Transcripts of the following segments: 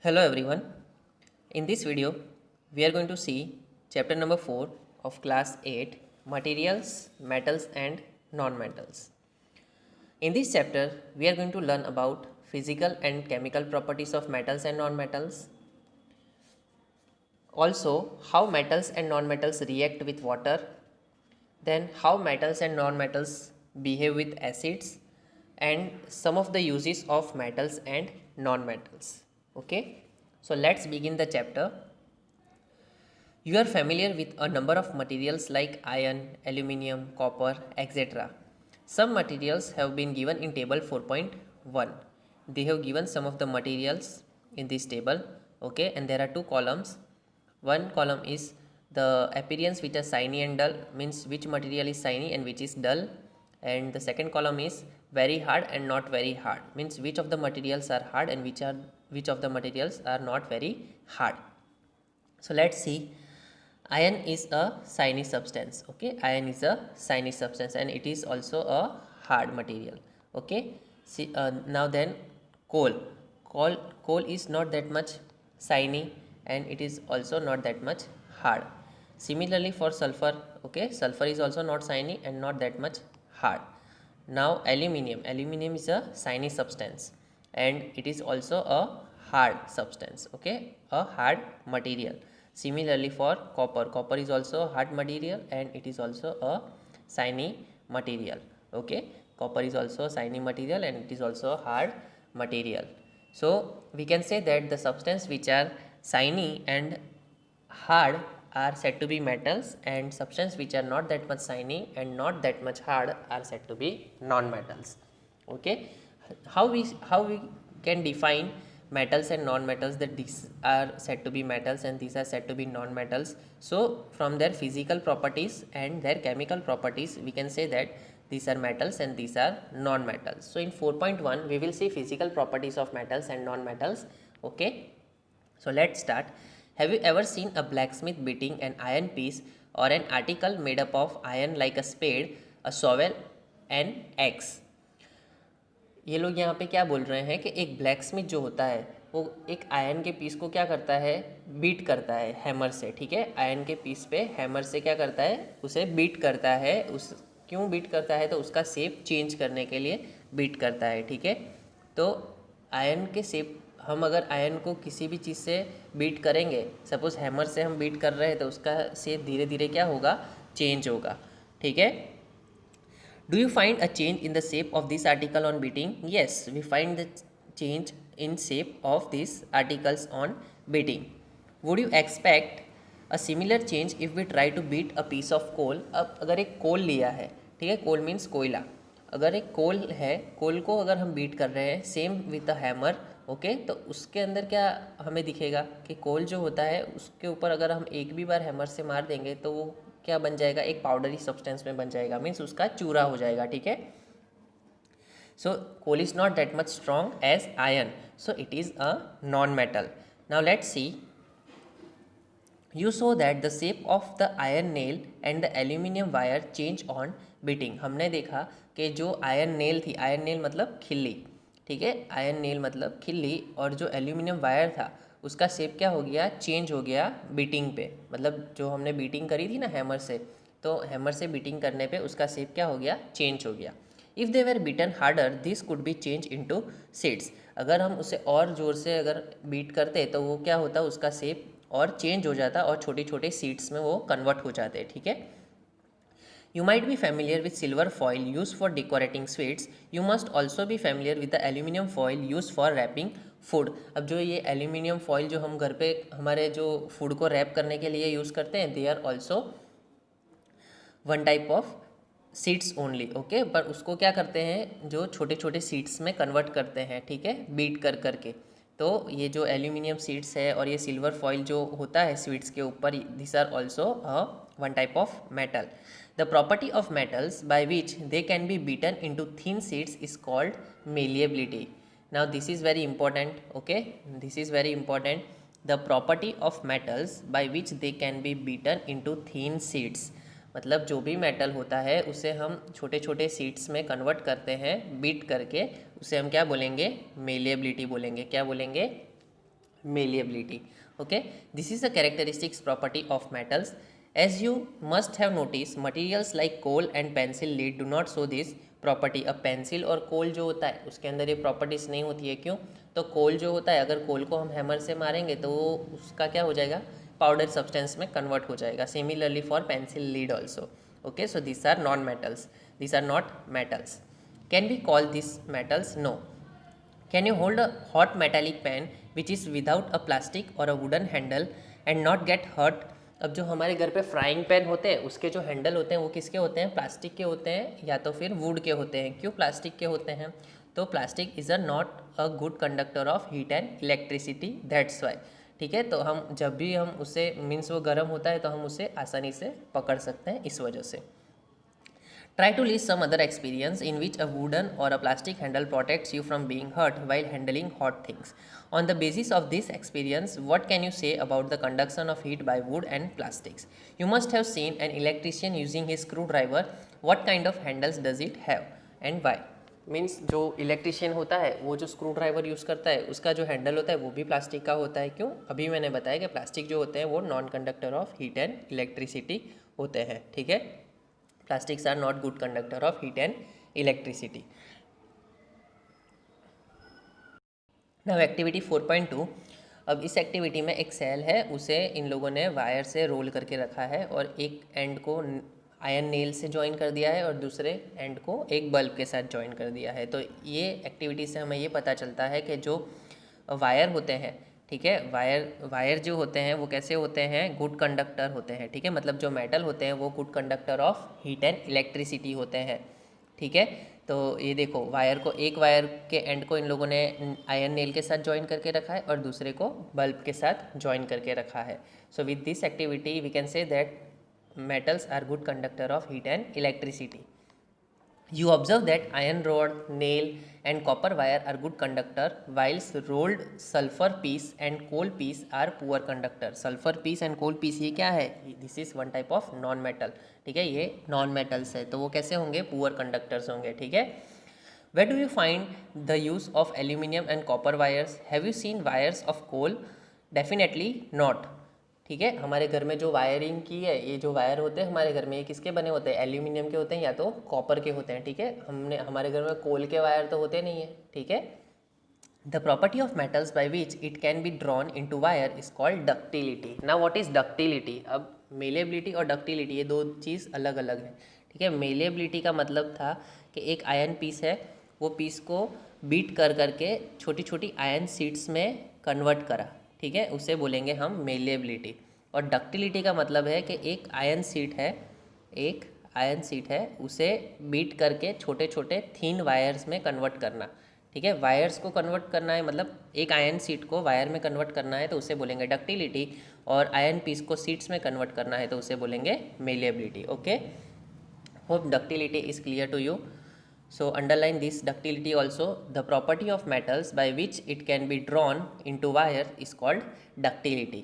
Hello everyone. In this video, we are going to see chapter number 4 of class 8 materials, metals and non-metals. In this chapter, we are going to learn about physical and chemical properties of metals and non-metals. Also, how metals and non-metals react with water. Then how metals and non-metals behave with acids and some of the uses of metals and non-metals. Okay, so let's begin the chapter. You are familiar with a number of materials like iron, aluminium, copper, etc. Some materials have been given in table 4.1. They have given some of the materials in this table. Okay, and there are two columns. One column is the appearance which are shiny and dull, means which material is shiny and which is dull. And the second column is very hard and not very hard, means which of the materials are hard and which of the materials are not very hard. So let's see. Iron is a shiny substance. Okay, iron is a shiny substance and it is also a hard material. Okay, see, now then coal. Coal is not that much shiny and it is also not that much hard. Similarly for sulfur. Okay, sulfur is also not shiny and not that much hard. Now aluminium is a shiny substance and it is also a hard substance. Okay, a hard material. Similarly for copper is also a hard material and it is also a shiny material. Okay, copper is also a shiny material and it is also a hard material. So we can say that the substance which are shiny and hard are said to be metals, and substance which are not that much shiny and not that much hard are said to be non-metals. Okay, how we can define metals and non-metals, that these are said to be metals and these are said to be non-metals. So from their physical properties and their chemical properties we can say that these are metals and these are non-metals. So in 4.1 we will see physical properties of metals and non-metals. Okay, so let's start. Have you ever seen a blacksmith beating an iron piece or an article made up of iron like a spade, a shovel, an axe? ये लोग यहाँ पे क्या बोल रहे हैं कि एक ब्लैकस्मिथ जो होता है वो एक आयरन के पीस को क्या करता है, बीट करता है हैमर से. ठीक है, आयरन के पीस पे हैमर से क्या करता है, उसे बीट करता है. उस क्यों बीट करता है, तो उसका शेप चेंज करने के लिए बीट करता है. ठीक है, तो आयरन के शेप, हम अगर आयरन को किसी भी चीज़ से बीट करेंगे, सपोज हैमर से हम बीट कर रहे हैं, तो उसका शेप धीरे धीरे क्या होगा, चेंज होगा. ठीक है, do you find a change in the shape of this article on beating? Yes, we find the change in shape of these articles on beating. Would you expect a similar change if we try to beat a piece of coal? अब अगर एक कोल लिया है, ठीक है, कोल means कोयला. अगर एक कोल है, कोल को अगर हम बीट कर रहे हैं same with a hammer, okay, तो उसके अंदर क्या हमें दिखेगा कि कोल जो होता है उसके ऊपर अगर हम एक भी बार हैमर से मार देंगे तो वो क्या बन जाएगा, एक पाउडरी सब्सटेंस में बन जाएगा, मीन्स उसका चूरा हो जाएगा. ठीक है, so coal is not that much strong as iron, so it is a non metal. Now let's see. You saw that the shape of the iron nail and the aluminium wire change on beating. हमने देखा कि जो iron nail थी, iron nail मतलब खिल्ली, ठीक है, iron nail मतलब खिल्ली, और जो एल्यूमिनियम वायर था उसका शेप क्या हो गया, चेंज हो गया बीटिंग पे. मतलब जो हमने बीटिंग करी थी ना हैमर से, तो हैमर से बीटिंग करने पे उसका शेप क्या हो गया, चेंज हो गया. If they were beaten harder this could be change into seeds. अगर हम उसे और ज़ोर से अगर बीट करते तो वो क्या होता, उसका शेप और चेंज हो जाता और छोटे छोटे सीड्स में वो कन्वर्ट हो जाते. ठीक है, you might be familiar with silver foil use for decorating sweets. You must also be familiar with the aluminium foil use for wrapping food. अब जो ये एल्यूमिनियम फॉइल जो हम घर पे हमारे जो फूड को रैप करने के लिए यूज़ करते हैं, they are also one type of seeds only. Okay, पर उसको क्या करते हैं, जो छोटे छोटे सीड्स में कन्वर्ट करते हैं. ठीक है, बीट कर करके. तो ये जो एल्यूमिनियम सीड्स है और ये सिल्वर फॉइल जो होता है स्वीट्स के ऊपर, this are also one type of metal. The property of metals by which they can be beaten into thin seeds is called malleability. Now this is very important. Okay, this is very important. The property of metals by which they can be beaten into thin seeds, मतलब जो भी metal होता है उसे हम छोटे छोटे seeds में कन्वर्ट करते हैं बीट करके, उसे हम क्या बोलेंगे, मेलिएबिलिटी बोलेंगे. क्या बोलेंगे, malleability. Okay, this is a characteristics property of metals. As you must have noticed, materials like coal and pencil lead do not show this property. अब पेंसिल और कोल जो होता है उसके अंदर ये प्रॉपर्टीज नहीं होती है. क्यों? तो कोल जो होता है, अगर कोल को हम हैमर से मारेंगे तो वो उसका क्या हो जाएगा, पाउडर सब्सटेंस में कन्वर्ट हो जाएगा. Similarly for pencil lead also. Okay, so this are non metals, this are not metals. Can we call this metals? No. Can you hold a hot metallic pan which is without a plastic or a wooden handle and not get hurt? अब जो हमारे घर पे frying pan होते हैं उसके जो handle होते हैं वो किसके होते हैं? प्लास्टिक के होते हैं या तो फिर वुड के होते हैं. क्यों प्लास्टिक के होते हैं? तो plastic is not a good conductor of heat and electricity, that's why. ठीक है, तो हम जब भी हम उसे मीन्स वो गर्म होता है तो हम उसे आसानी से पकड़ सकते हैं इस वजह से. Try to list some other experience in which a wooden or a plastic handle protects you from being hurt while handling hot things. On the basis of this experience, what can you say about the conduction of heat by wood and plastics? You must have seen an electrician using his screwdriver. What kind of handles does it have and why? Means जो electrician होता है वो जो screw driver use करता है उसका जो handle होता है वो भी प्लास्टिक का होता है. क्यों? अभी मैंने बताया कि प्लास्टिक जो होते हैं वो non conductor of heat and electricity होते हैं. ठीक है, plastics are not good conductor of heat and electricity. Now activity 4.2. अब इस एक्टिविटी में एक सेल है, उसे इन लोगों ने वायर से रोल करके रखा है और एक एंड को आयरन नेल से ज्वाइन कर दिया है और दूसरे एंड को एक बल्ब के साथ ज्वाइन कर दिया है. तो ये एक्टिविटी से हमें ये पता चलता है कि जो वायर होते हैं, ठीक है, वायर जो होते हैं वो कैसे होते हैं? गुड कंडक्टर होते हैं. ठीक है, मतलब जो मेटल होते हैं वो good conductor of heat and electricity होते हैं. ठीक है, तो ये देखो वायर को, एक वायर के एंड को इन लोगों ने आयरन नेल के साथ ज्वाइन करके रखा है और दूसरे को बल्ब के साथ ज्वाइन करके रखा है. So with this activity we can say that metals are good conductor of heat and electricity. You observe that iron rod, nail and copper wire are good conductor whilst rolled sulfur piece and coal piece are poor conductor. sulfur piece and coal piece ये क्या है? This is one type of non metal. ठीक है, ये non metals है तो वो कैसे होंगे? poor conductors होंगे. ठीक है, where do you find the use of aluminium and copper wires? Have you seen wires of coal? Definitely not. ठीक है, हमारे घर में जो वायरिंग की है, ये जो वायर होते हैं हमारे घर में ये किसके बने होते हैं? एल्यूमिनियम के होते हैं या तो कॉपर के होते हैं. ठीक है, हमारे घर में कोल के वायर तो होते नहीं है. ठीक है, the property of metals by which it can be drawn into wire is called ductility. Now what is ductility? अब मेलेबिलिटी और डक्टिलिटी ये दो चीज़ अलग अलग है. ठीक है, मेलेबिलिटी का मतलब था कि एक आयरन पीस है, वो पीस को बीट कर करके छोटी छोटी आयरन शीट्स में कन्वर्ट करा. ठीक है, उसे बोलेंगे हम मेलेबिलिटी. और डक्टिलिटी का मतलब है कि एक आयरन शीट है उसे बीट करके छोटे छोटे थीन वायर्स में कन्वर्ट करना. ठीक है, वायर्स को कन्वर्ट करना है, मतलब एक आयरन शीट को वायर में कन्वर्ट करना है तो उसे बोलेंगे डक्टिलिटी, और आयरन पीस को शीट्स में कन्वर्ट करना है तो उसे बोलेंगे malleability. Okay, hope ductility is clear to you. So underline this ductility also. The property of metals by which it can be drawn into wire is called ductility.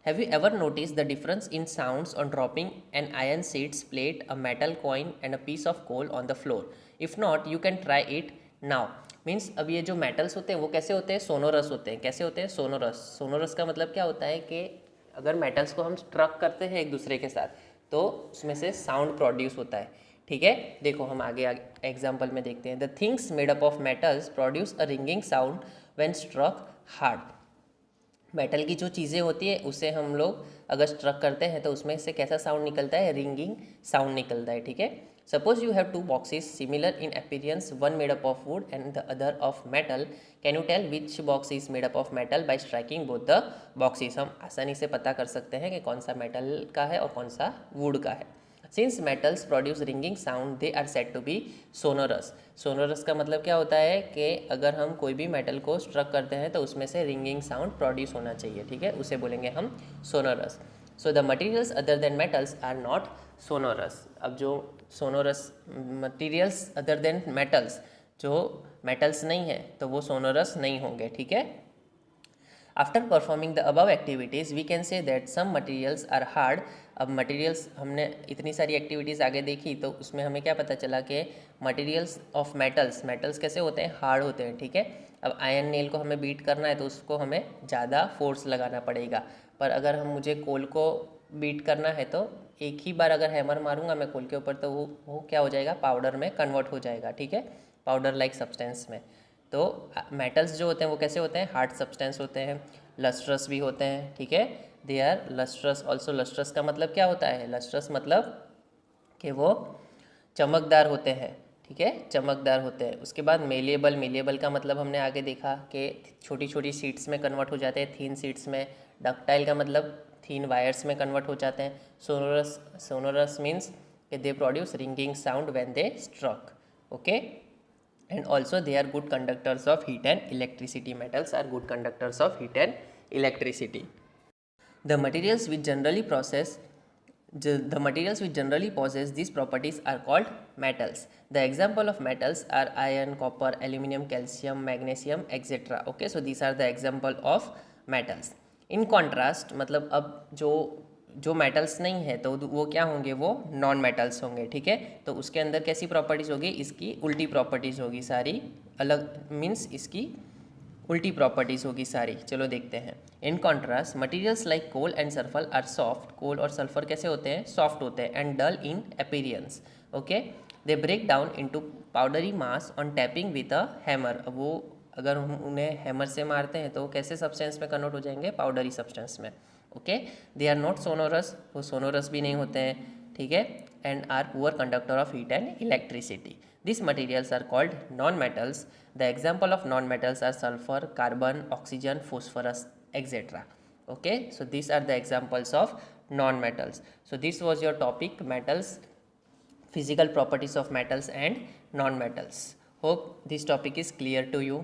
Have you ever noticed the difference in sounds on dropping an iron sheets plate, a metal coin and a piece of coal on the floor? If not, you can try it now. Means अब ये जो metals होते हैं वो कैसे होते हैं? Sonorous होते हैं. कैसे होते हैं? सोनोरस. सोनोरस का मतलब क्या होता है कि अगर मेटल्स को हम स्ट्रक करते हैं एक दूसरे के साथ तो उसमें से साउंड प्रोड्यूस होता है. ठीक है, देखो हम आगे एग्जाम्पल में देखते हैं. The things made up of metals produce a ringing sound when struck hard. Metal की जो चीज़ें होती है उसे हम लोग अगर स्ट्रक करते हैं तो उसमें से कैसा साउंड निकलता है? रिंगिंग साउंड निकलता है. ठीक है, suppose you have two boxes similar in appearance, one made up of wood and the other of metal. Can you tell which box is made up of metal by striking both the boxes? हम आसानी से पता कर सकते हैं कि कौन सा मेटल का है और कौन सा वुड का है. Since metals produce ringing sound, they are said to be sonorous. Sonorous का मतलब क्या होता है कि अगर हम कोई भी मेटल को स्ट्रक करते हैं तो उसमें से रिंगिंग साउंड प्रोड्यूस होना चाहिए. ठीक है, उसे बोलेंगे हम sonorous. So the materials other than metals are not sonorous. अब जो sonorous materials other than metals, जो मेटल्स नहीं है तो वो सोनोरस नहीं होंगे. ठीक है, after performing the above activities we can say that some materials are hard. अब मटेरियल्स हमने इतनी सारी एक्टिविटीज़ आगे देखी तो उसमें हमें क्या पता चला कि मटेरियल्स ऑफ मेटल्स कैसे होते हैं, हार्ड होते हैं, ठीक है। अब आयरन नेल को हमें बीट करना है तो उसको हमें ज़्यादा फोर्स लगाना पड़ेगा, पर अगर मुझे कोल को बीट करना है तो एक ही बार अगर हैमर मारूंगा मैं कोल के ऊपर तो वो क्या हो जाएगा, पाउडर में कन्वर्ट हो जाएगा, ठीक है, पाउडर लाइक सब्सटेंस में। तो मेटल्स जो होते हैं वो कैसे होते हैं, हार्ड सब्सटेंस होते हैं, लस्ट्रस भी होते हैं, ठीक है, they are lustrous also. Lustrous का मतलब क्या होता है, लस्ट्रस मतलब कि वो चमकदार होते हैं, ठीक है, चमकदार होते हैं। उसके बाद मेलिएबल का मतलब हमने आगे देखा कि छोटी छोटी शीट्स में कन्वर्ट हो जाते हैं, थीन शीट्स में। डक्टाइल का मतलब थीन वायर्स में कन्वर्ट हो जाते हैं। सोनोरस मीन्स कि they produce ringing sound when they struck, okay. And also they are good conductors of heat and electricity. Metals are good conductors of heat and electricity. The materials which generally possess these properties are called metals. The example of metals are iron, copper, aluminum, calcium, magnesium, etc. Okay, so these are the example of metals. In contrast, मतलब अब जो metals नहीं है तो वो क्या होंगे, वो नॉन मेटल्स होंगे, ठीक है। तो उसके अंदर कैसी प्रॉपर्टीज़ होगी, इसकी उल्टी प्रॉपर्टीज़ होगी सारी, अलग मीन्स इसकी उल्टी प्रॉपर्टीज़ होगी सारी। चलो देखते हैं। In contrast materials like coal and sulphur are soft. Coal और सल्फर कैसे होते हैं, सॉफ्ट होते हैं, and dull in appearance, okay. They break down into powdery mass on tapping with a hammer. अब वो अगर हम उन्हें हैमर से मारते हैं तो कैसे सब्सटेंस में कन्वर्ट हो जाएंगे, पाउडरी सब्सटेंस में, okay. They are not sonorous, वो सोनोरस भी नहीं होते हैं, ठीक है, and are poor conductor of heat and electricity. These materials are called non-metals. The example of non-metals are sulfur, carbon, oxygen, phosphorus, etc. Okay, so these are the examples of non-metals. So this was your topic, metals, physical properties of metals and non-metals. Hope this topic is clear to you.